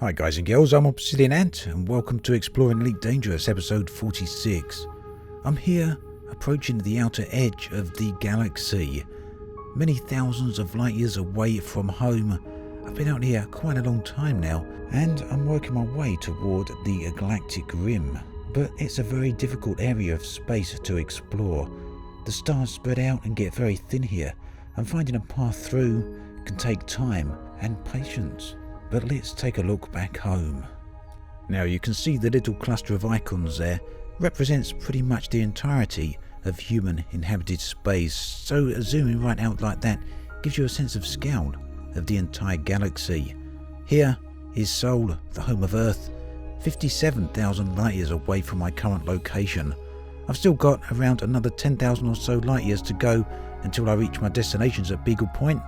Hi guys and girls, I'm Obsidian Ant and welcome to Exploring Elite Dangerous episode 46. I'm here approaching the outer edge of the galaxy, many thousands of light years away from home. I've been out here quite a long time now and I'm working my way toward the galactic rim, but it's a very difficult area of space to explore. The stars spread out and get very thin here, and finding a path through can take time and patience. But let's take a look back home. Now you can see the little cluster of icons there represents pretty much the entirety of human inhabited space, so zooming right out like that gives you a sense of scale of the entire galaxy. Here is Sol, the home of Earth, 57,000 light years away from my current location. I've still got around another 10,000 or so light years to go until I reach my destinations at Beagle Point,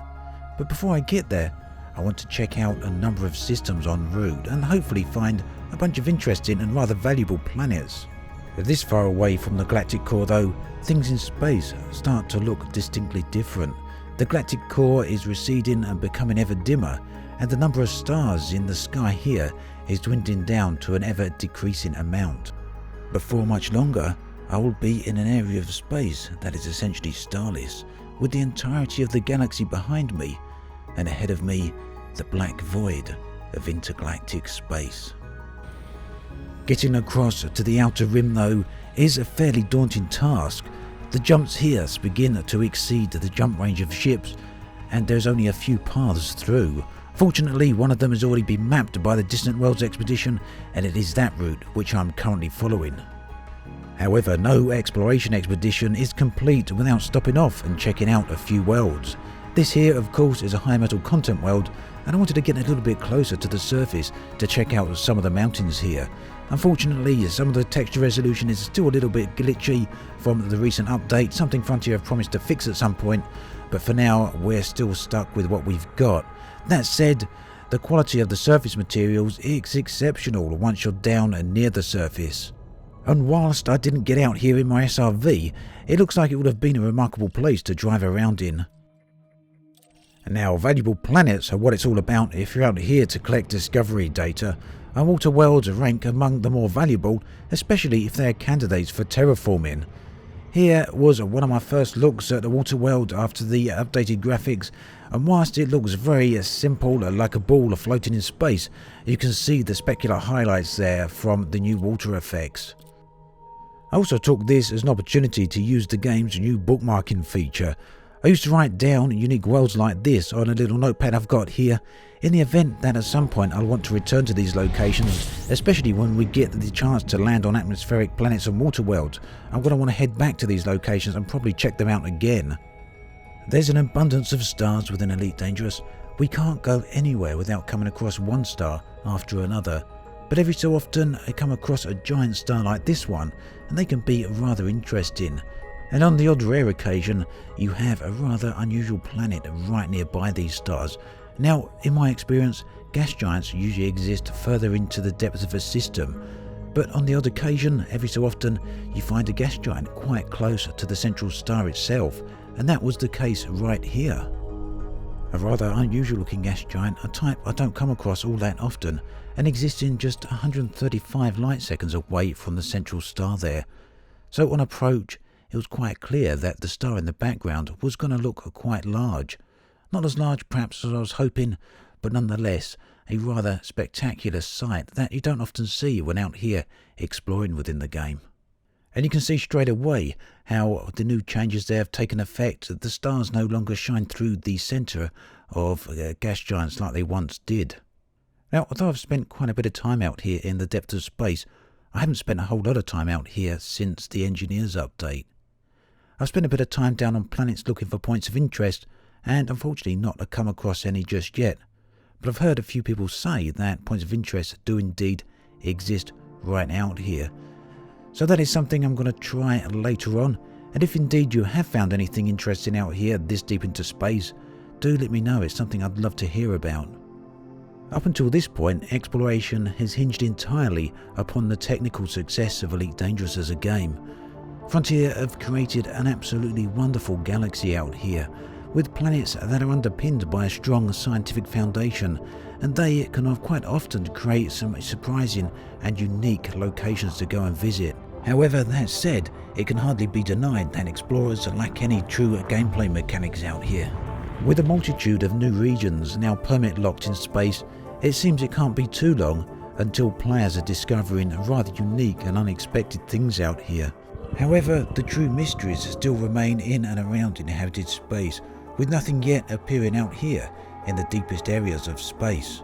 but before I get there I want to check out a number of systems en route and hopefully find a bunch of interesting and rather valuable planets. This far away from the galactic core though, things in space start to look distinctly different. The galactic core is receding and becoming ever dimmer, and the number of stars in the sky here is dwindling down to an ever decreasing amount. Before much longer, I will be in an area of space that is essentially starless, with the entirety of the galaxy behind me, and ahead of me, the black void of intergalactic space. Getting across to the outer rim though is a fairly daunting task. The jumps here begin to exceed the jump range of ships, and there's only a few paths through. Fortunately, one of them has already been mapped by the Distant Worlds expedition, and it is that route which I'm currently following. However, no exploration expedition is complete without stopping off and checking out a few worlds. This here, of course, is a high metal content world, and I wanted to get a little bit closer to the surface to check out some of the mountains here. Unfortunately, some of the texture resolution is still a little bit glitchy from the recent update, something Frontier have promised to fix at some point, but for now we're still stuck with what we've got. That said, the quality of the surface materials is exceptional once you're down and near the surface. And whilst I didn't get out here in my SRV, it looks like it would have been a remarkable place to drive around in. Now, valuable planets are what it's all about if you're out here to collect discovery data, and water worlds rank among the more valuable, especially if they're candidates for terraforming. Here was one of my first looks at the water world after the updated graphics, and whilst it looks very simple, like a ball floating in space, you can see the specular highlights there from the new water effects. I also took this as an opportunity to use the game's new bookmarking feature. I used to write down unique worlds like this on a little notepad I've got here, in the event that at some point I'll want to return to these locations, especially when we get the chance to land on atmospheric planets and water worlds. I'm going to want to head back to these locations and probably check them out again. There's an abundance of stars within Elite Dangerous. We can't go anywhere without coming across one star after another, but every so often I come across a giant star like this one, and they can be rather interesting. And on the odd rare occasion, you have a rather unusual planet right nearby these stars. Now, in my experience, gas giants usually exist further into the depths of a system, but on the odd occasion, every so often, you find a gas giant quite close to the central star itself, and that was the case right here. A rather unusual looking gas giant, a type I don't come across all that often, and existing just 135 light seconds away from the central star there. So on approach, it was quite clear that the star in the background was going to look quite large. Not as large perhaps as I was hoping, but nonetheless a rather spectacular sight that you don't often see when out here exploring within the game. And you can see straight away how the new changes there have taken effect. The stars no longer shine through the centre of gas giants like they once did. Now, although I've spent quite a bit of time out here in the depth of space, I haven't spent a whole lot of time out here since the engineers update. I've spent a bit of time down on planets looking for points of interest, and unfortunately not come across any just yet. But I've heard a few people say that points of interest do indeed exist right out here. So that is something I'm going to try later on, and if indeed you have found anything interesting out here this deep into space, do let me know. It's something I'd love to hear about. Up until this point, exploration has hinged entirely upon the technical success of Elite Dangerous as a game. Frontier have created an absolutely wonderful galaxy out here, with planets that are underpinned by a strong scientific foundation, and they can quite often create some surprising and unique locations to go and visit. However, that said, it can hardly be denied that explorers lack any true gameplay mechanics out here. With a multitude of new regions now permit locked in space, it seems it can't be too long until players are discovering rather unique and unexpected things out here. However, the true mysteries still remain in and around inhabited space, with nothing yet appearing out here in the deepest areas of space.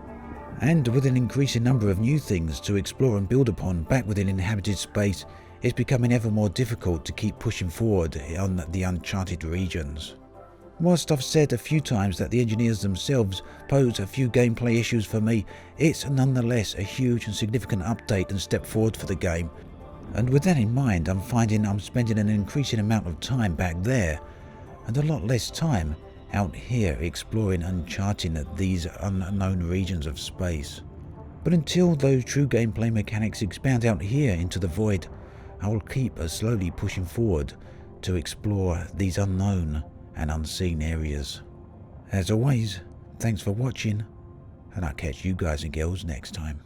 And with an increasing number of new things to explore and build upon back within inhabited space, it's becoming ever more difficult to keep pushing forward on the uncharted regions. Whilst I've said a few times that the engineers themselves pose a few gameplay issues for me, it's nonetheless a huge and significant update and step forward for the game. And with that in mind, I'm finding I'm spending an increasing amount of time back there, and a lot less time out here exploring and charting these unknown regions of space. But until those true gameplay mechanics expand out here into the void, I will keep slowly pushing forward to explore these unknown and unseen areas. As always, thanks for watching, and I'll catch you guys and girls next time.